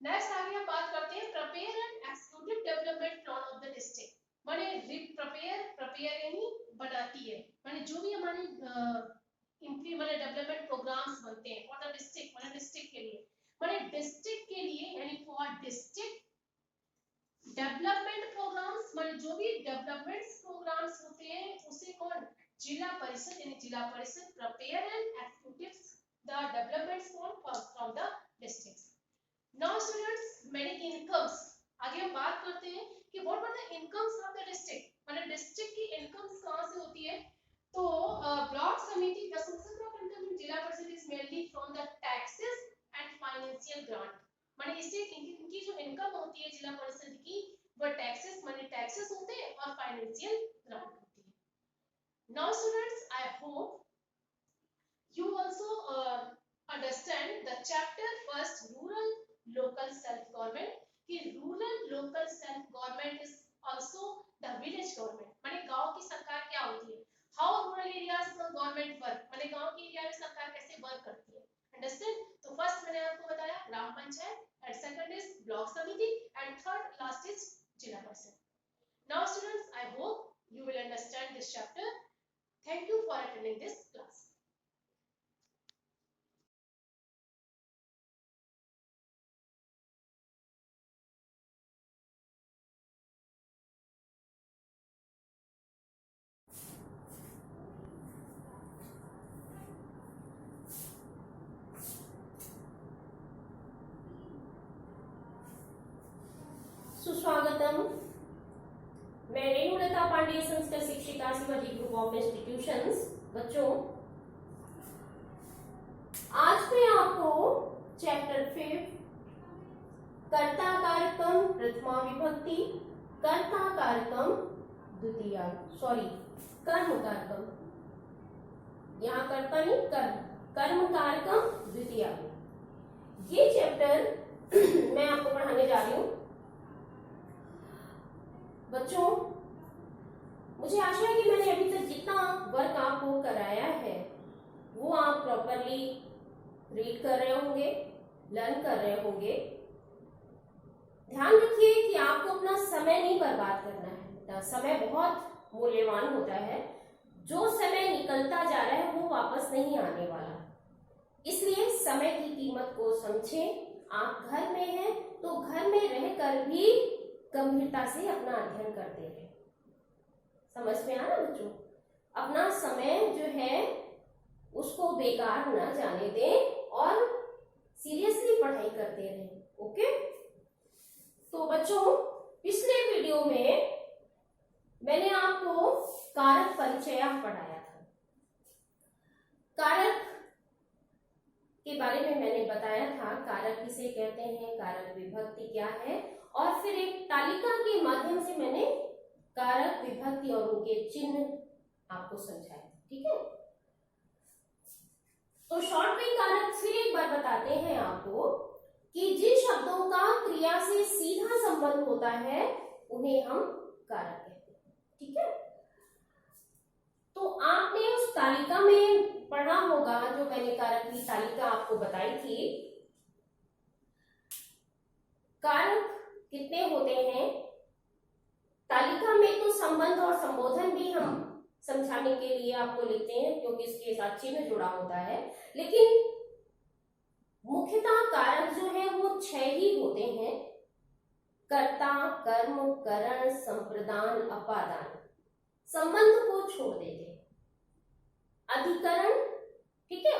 नेक्स्ट आगे हम बात करते हैं prepare and executive development plan of the district. माने प्रिपेयर यानी बनाती है। माने जो भी हमारे इंप्लीमेंट डेवलपमेंट प्रोग्राम्स बनते हैं फॉर द डिस्ट्रिक्ट, माने डिस्ट्रिक्ट के लिए, माने डिस्ट्रिक्ट के लिए यानी फॉर डिस्ट्रिक्ट डेवलपमेंट प्रोग्राम्स। माने जो भी डेवलपमेंट प्रोग्राम्स होते हैं उसे कौन? जिला परिषद यानी Zila Parishad prepare and executives the development from the districts. Now students many incomes. आगे हम बात करते हैं कि what are the incomes of the district. माने डिस्ट्रिक्ट की इनकम्स कहां से होती है? तो block samiti the sources of income in Zila Parishad is mainly from the taxes and financial grant. माने इससे इनकी जो इनकम होती है जिला परिषद की वो टैक्सेस माने टैक्सेस होते हैं और फाइनेंशियल ग्रांट होती है। Now students I hope you also understand the chapter first rural local self government कि rural local self government is also the village government. माने गांव की सरकार क्या होती है? How rural areas government work. माने गांव के एरिया में सरकार कैसे वर्क करती है। अंडरस्टैंड? तो फर्स्ट मैंने आपको बताया ग्राम panchayat and second is block samiti and third last is jila parishad. Now students I hope you will understand this chapter. Thank you for attending this class. सुस्वागतम। मैं रेणुलता पांडे संस्कृत शिक्षिका शिवाजी ग्रुप ऑफ इंस्टीट्यूशंस। बच्चों आज मैं आपको चैप्टर 5 कर्ता कारकम प्रथमा विभक्ति, कर्ता कारकम द्वितीया कर्म कारकम, यहाँ कर्ता नहीं कर्म कारकम द्वितीया, ये चैप्टर मैं आपको पढ़ाने जा रही हूँ। बच्चों मुझे आशा है कि मैंने अभी तक जितना वर्क आपको कराया है वो आप प्रॉपरली रीड कर रहे होंगे, लर्न कर रहे होंगे। ध्यान रखिए कि आपको अपना समय नहीं बर्बाद करना है। समय बहुत मूल्यवान होता है। जो समय निकलता जा रहा है वो वापस नहीं आने वाला, इसलिए समय की कीमत को समझें। आप घर में हैं तो घर में रहकर भी गंभीरता से अपना अध्ययन करते हैं। समझ में आ रहा बच्चों? अपना समय जो है उसको बेकार ना जाने दें और सीरियसली पढ़ाई करते रहें। ओके? तो बच्चों पिछले वीडियो में मैंने आपको कारक परिचय पढ़ाया था। कारक के बारे में मैंने बताया था, कारक किसे कहते हैं, कारक विभक्ति क्या है, और फिर एक तालिका के माध्यम से मैंने कारक विभक्ति और उनके चिन्ह आपको समझाया। ठीक है? तो शॉर्ट में कारक फिर एक बार बताते हैं आपको कि जिन शब्दों का क्रिया से सीधा संबंध होता है उन्हें हम कारक कहते हैं। ठीक है, तो आपने उस तालिका में पढ़ा होगा, जो मैंने कारक की तालिका आपको बताई थी। कारक कितने होते हैं तालिका में, तो संबंध और संबोधन भी हम समझाने के लिए आपको लिखते हैं, क्योंकि इसके साथ चिन्ह जुड़ा होता है। लेकिन मुख्यतः कारक जो है वो 6 ही होते हैं: कर्ता, कर्म, करण, संप्रदान, अपादान। संबंध को छोड़ देते हैं, अधिकरण, ठीक है,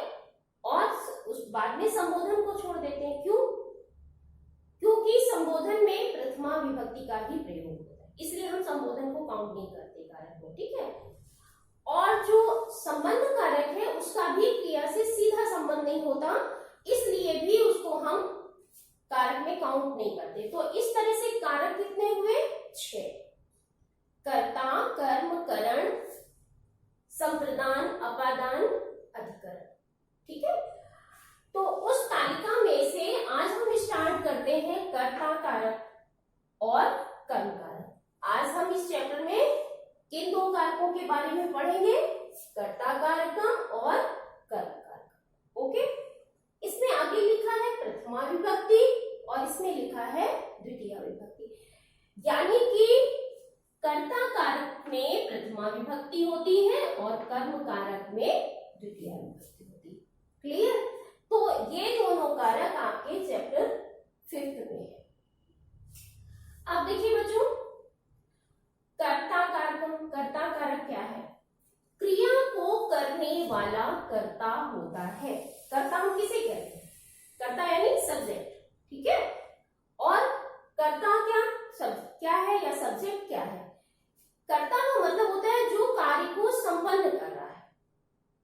और उस बाद में संबोधन को छोड़ देते हैं। क्यों? क्योंकि संबोधन में प्रथमा विभक्ति का ही प्रयोग होता है, इसलिए हम संबोधन को काउंट नहीं करते कारक में। ठीक है, और जो संबंध कारक है उसका भी क्रिया से सीधा संबंध नहीं होता, इसलिए भी उसको हम कारक में काउंट नहीं करते। तो इस तरह से कारक कितने हुए? 6: कर्ता, कर्म, करण, संप्रदान, अपादान, अधिकरण। ठीक है, तो उस तालिका में से आज हम स्टार्ट करते हैं कर्ता कारक और कर्म कारक। आज हम इस चैप्टर में किन 2 कारकों के बारे में पढ़ेंगे? कर्ता कारकम और कर्म कारक। ओके, इसमें आगे लिखा है प्रथमा विभक्ति और इसमें लिखा है द्वितीय विभक्ति, यानी कि कर्ता कारक में प्रथमा विभक्ति होती है और कर्म कारक में द्वितीय विभक्ति होती है। क्लियर? तो ये दोनों कारक आपके चैप्टर 5th में है। अब देखिए बच्चों, कर्ता कारकम, कर्ता कारक क्या है? क्रिया को करने वाला कर्ता होता है। कर्ता हम किसे कहते हैं? कर्ता यानी सब्जेक्ट। ठीक है, और कर्ता क्या है या सब्जेक्ट क्या है? कर्ता का मतलब होता है जो कार्य को संपन्न कर रहा है।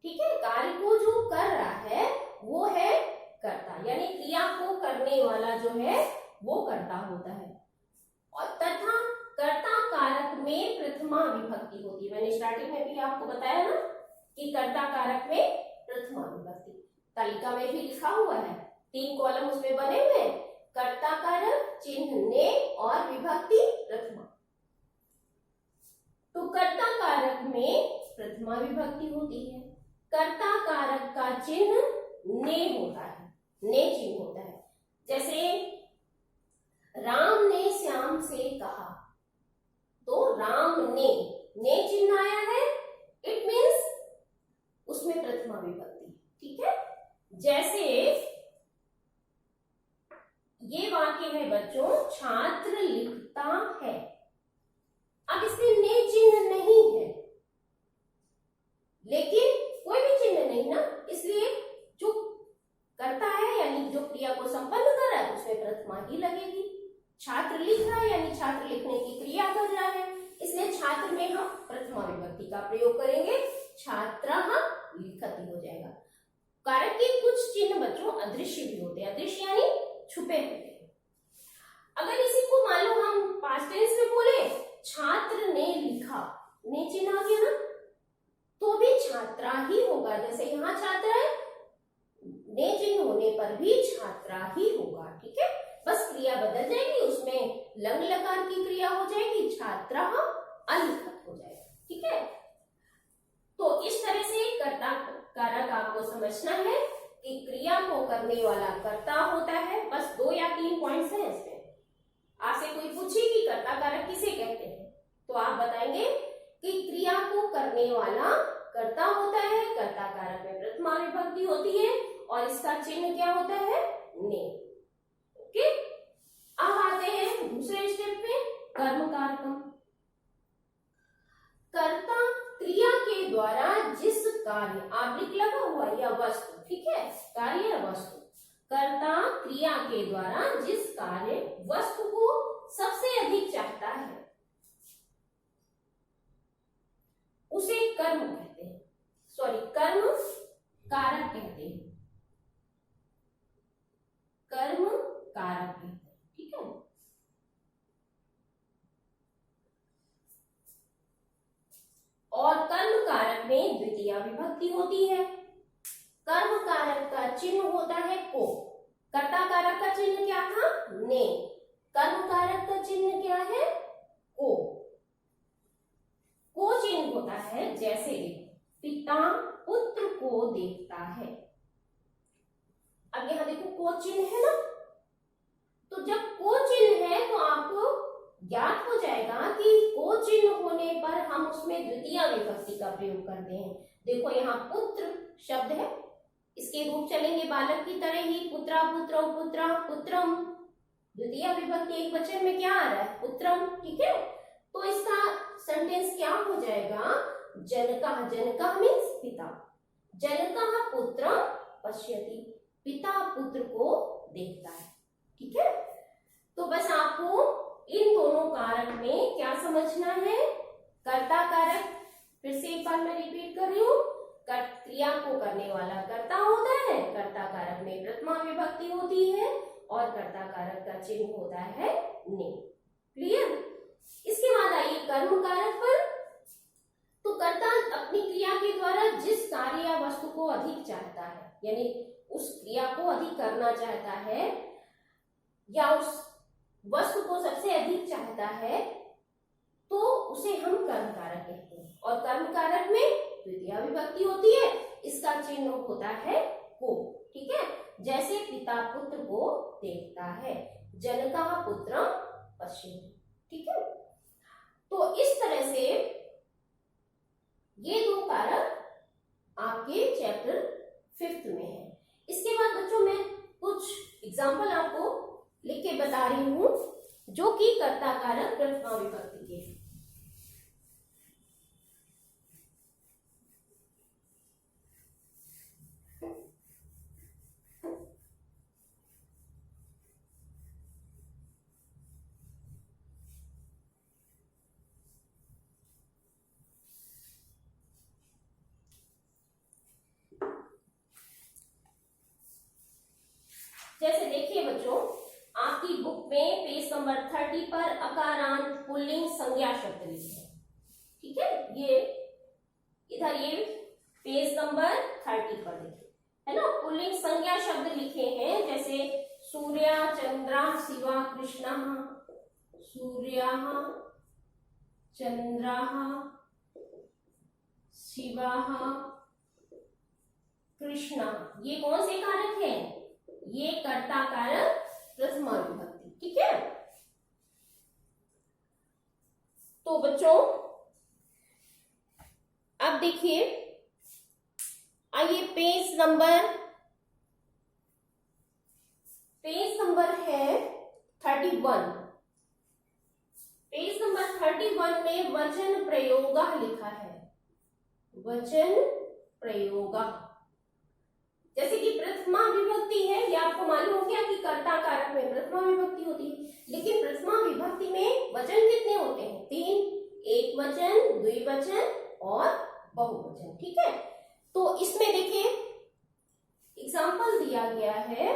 ठीक है, कार्य को जो कर रहा है वो है कर्ता, यानी क्रिया को करने वाला जो है वो कर्ता होता है। और तथा कर्ता कारक में प्रथमा विभक्ति होती है। मैंने स्टार्टिंग में भी आपको बताया ना कि कर्ता कारक में प्रथमा विभक्ति, तालिका में भी लिखा हुआ है, 3 कॉलम उसमें बने हुए हैं: कर्ता कारक, चिन्ह ने और विभक्ति प्रथमा। तो कर्ता कारक में प्रथमा विभक्ति होती है। कर्ता कारक का चिन्ह ने होता है, ने चिन्ह होता है। जैसे राम ने श्याम से कहा, तो राम ने चिन्ह आया है, इट मीन्स उसमें प्रथमा विभक्ति। ठीक है, जैसे ये वाक्य है बच्चों, छात्र लिखता है। अब इसमें ने चिन्ह नहीं है, लेकिन कोई भी चिन्ह नहीं ना, इसलिए जो करता है यानी जो क्रिया को संपन्न कर रहा है उसमें प्रथमा ही लगेगी। छात्र लिख रहा है यानी छात्र लिखने की क्रिया कर रहा है, इसलिए छात्र में हम प्रथमा विभक्ति का प्रयोग करेंगे, छात्रः लिखति हो जाएगा। कारक के कुछ चिन्ह बच्चों अदृश्य भी होते हैं, अदृश्य यानी छुपे होते हैं। अगर इसी को मान लो हम पास्ट टेंस में बोले, छात्र ने लिखा, ने चिन्ह आ गया ना, तो भी छात्रा ही होगा। जैसे यहाँ छात्र है, ने चिन्ह होने पर भी छात्रा ही होगा। ठीक है, बस क्रिया बदल जाएगी, उसमें लंग लकार की क्रिया हो जाएगी, छात्रा अलिखत हो जाएगा। ठीक है, तो इस तरह से कर्ता कारक आपको समझना है कि क्रिया को करने वाला कर्ता होता है। बस 2 या 3 पॉइंट्स हैं इसमें। आपसे कोई पूछे कि कर्ता कारक किसे कहते हैं, तो आप बताएंगे कि क्रिया को करने वाला कर्ता होता है, कर्ता कारक में प्रथमा विभक्ति होती है और इसका चिन्ह क्या होता है? ने। ओके, अब आते हैं दूसरे स्टेप पे, कर्म कारकम। कर्ता क्रिया के द्वारा जिस कार्य, आब्लिक लगा हुआ या वस्तु, ठीक है, कार्य या वस्तु, कर्ता क्रिया के द्वारा जिस कार्य वस्तु को सबसे अधिक चाहता है उसे कर्म कहते हैं, सॉरी कर्म कारक कहते हैं, कर्म कारक कहते हैं। ठीक है, और कर्म कारक में द्वितीय विभक्ति होती है। कर्म कारक का चिन्ह होता है को। कर्ता कारक का चिन्ह क्या था? ने। कर्म कारक का चिन्ह क्या है? को। को चिन्ह है ना, तो जब को चिन्ह है तो आपको ज्ञात हो जाएगा कि को चिन्ह होने पर हम उसमें द्वितीय विभक्ति का प्रयोग करते हैं। देखो यहाँ पुत्र शब्द है, इसके रूप चलेंगे बालक की तरह ही, पुत्रा पुत्रौ पुत्रा पुत्रम, द्वितीय विभक्ति एक वचन में क्या आ रहा है, पुत्रम। ठीक है, तो इसका सेंटेंस क्या हो जाएगा, जनकः, जनकः मीन्स पिता, जनकः पुत्रम पश्यति, पिता पुत्र को देखता है। ठीक है, तो बस आपको इन दोनों कारक में क्या समझना है, कर्ता कारक, फिर से एक बार मैं रिपीट कर रही हूँ, क्रिया को करने वाला कर्ता होता है, कर्ता कारक में प्रथमा विभक्ति होती है और कर्ता कारक का चिन्ह होता है ने। क्लियर। इसके बाद आइए कर्म कारक पर। तो कर्ता अपनी क्रिया के द्वारा जिस कार्य या वस्तु को अधिक चाहता है, यानी उस क्रिया को अधिक करना चाहता है या उस वस्तु को सबसे अधिक चाहता है, तो उसे हम कर्म कारक कहते हैं। और कर्म कारक में द्वितीय विभक्ति होती है, इसका चिन्ह होता है को। ठीक है, जैसे पिता पुत्र को देखता है, जनकः पुत्रम पश्यति। ठीक है, तो इस तरह से ये दो कारक आपके चैप्टर 5 में है। इसके बाद बच्चों मैं कुछ एग्जाम्पल आपको लिख के बता रही हूं जो कि कर्ता कारक प्रथमा विभक्ति के। जैसे देखिए बच्चों, आपकी बुक में पेज नंबर 30 पर अकारांत पुल्लिंग संज्ञा शब्द लिखे हैं। ठीक है, ये इधर ये पेज नंबर 30 पर देखिए, है ना, पुल्लिंग संज्ञा शब्द लिखे हैं, जैसे सूर्या, चंद्रा, शिवा, कृष्णा, सूर्या, चंद्रा, शिवा, कृष्णा। ये कौन से कारक हैं, ये कर्ता कारक प्रथमा विभक्ति। ठीक है, तो बच्चों अब देखिए, आइए पेज नंबर है 31। पेज नंबर 31 में वचन प्रयोग लिखा है, वचन प्रयोग। जैसे कि प्रथमा विभक्ति है, ये आपको मालूम हो गया कि कर्ता कारक में प्रथमा विभक्ति होती है, लेकिन प्रथमा विभक्ति में वचन कितने होते हैं, 3, एक वचन, द्विवचन और बहुवचन। ठीक है, तो इसमें देखिए एग्जाम्पल दिया गया है,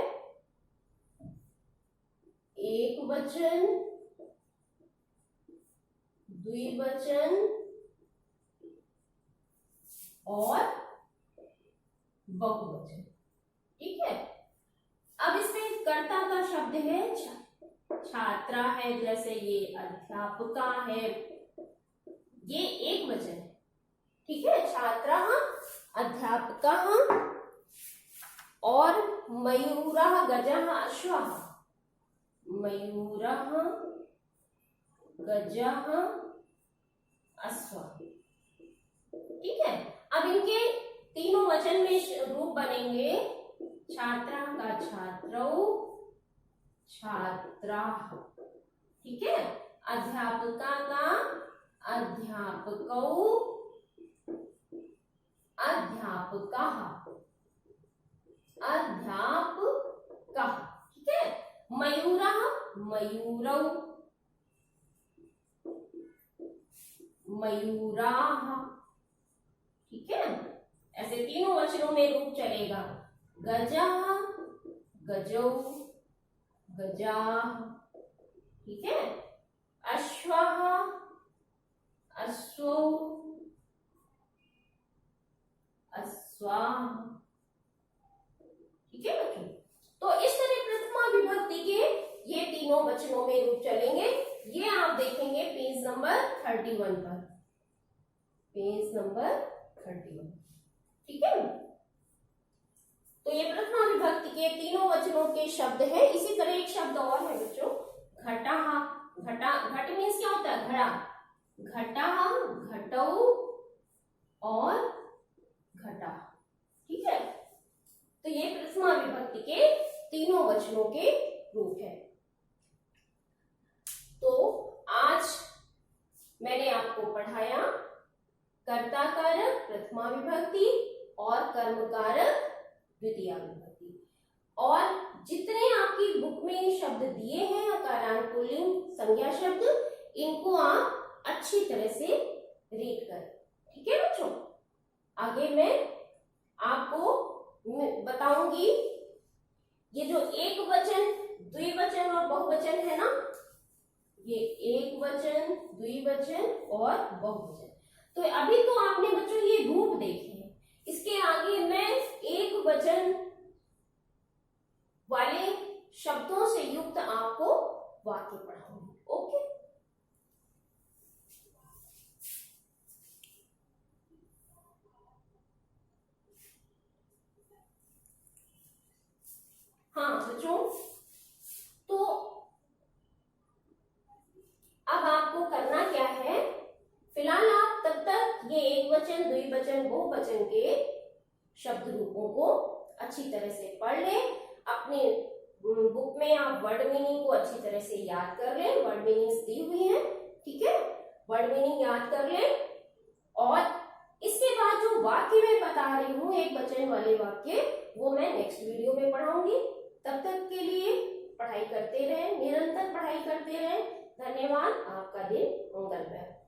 एक वचन, द्विवचन और बहुवचन। ठीक है, अब इसमें कर्ता का शब्द है छात्रा है, जैसे ये अध्यापका है, ये एक वचन है। ठीक है, छात्रा, अध्यापका और मयूरा, गजः, अश्वः, मयूरा, गजः, अश्वः। ठीक है, अब इनके तीनों वचन में रूप बनेंगे, छात्रा का छात्रौ, छात्रा। ठीक है, अध्यापका का अध्यापकौ, अध्यापकः, अध्यापकः। ठीक है, मयूरः, मयूरौ, मयूराः। ठीक है, ऐसे तीनों वचनों में रूप चलेगा, गजः, गजौ, गजाः। ठीक है, अश्वः, अश्वौ, अश्वाः। ठीक है बच्चों, तो इस तरह प्रथमा विभक्ति के ये तीनों वचनों में रूप चलेंगे। ये आप देखेंगे पेज नंबर 31 पर, पेज नंबर 31। ठीक है, तो ये प्रथमा विभक्ति के तीनों वचनों के शब्द है। इसी तरह एक शब्द और है बच्चों, घटाहा। घट मीन्स क्या होता है? घड़ा। घटाहा, घटऊ और घटा। ठीक है, तो ये प्रथमा विभक्ति के तीनों वचनों के रूप है। तो आज मैंने आपको पढ़ाया कर्ता कारक प्रथमा विभक्ति और कर्म कारक द्वितीया विभक्ति, और जितने आपकी बुक में शब्द दिए हैं अकारांत पुल्लिंग संज्ञा शब्द, इनको आप अच्छी तरह से रीड करें। ठीक है बच्चों, आगे मैं आपको बताऊंगी ये जो एक वचन, द्विवचन और बहुवचन है ना, ये एक वचन, द्विवचन और बहुवचन। तो अभी तो आपने बच्चों ये रूप देखे हैं, इसके आगे मैं एक वचन वाले शब्दों से युक्त आपको वाक्य पढ़ाऊंगी। ओके, हाँ बच्चों, तो अब आपको करना क्या है, फिलहाल आप तब तक ये एक वचन, द्विवचन, बहुवचन के शब्द रूपों को अच्छी तरह से पढ़ लें। अपने बुक में आप वर्ड मीनिंग को अच्छी तरह से याद कर लें, वर्ड मीनिंग्स दी हुई हैं। ठीक है, वर्ड मीनिंग याद कर लें, और इसके बाद जो वाक्य मैं बता रही हूँ एक वचन वाले वाक्य, वो मैं नेक्स्ट वीडियो में पढ़ाऊंगी। तब तक के लिए पढ़ाई करते रहें, निरंतर पढ़ाई करते रहें। धन्यवाद, आपका दिन मंगलमय।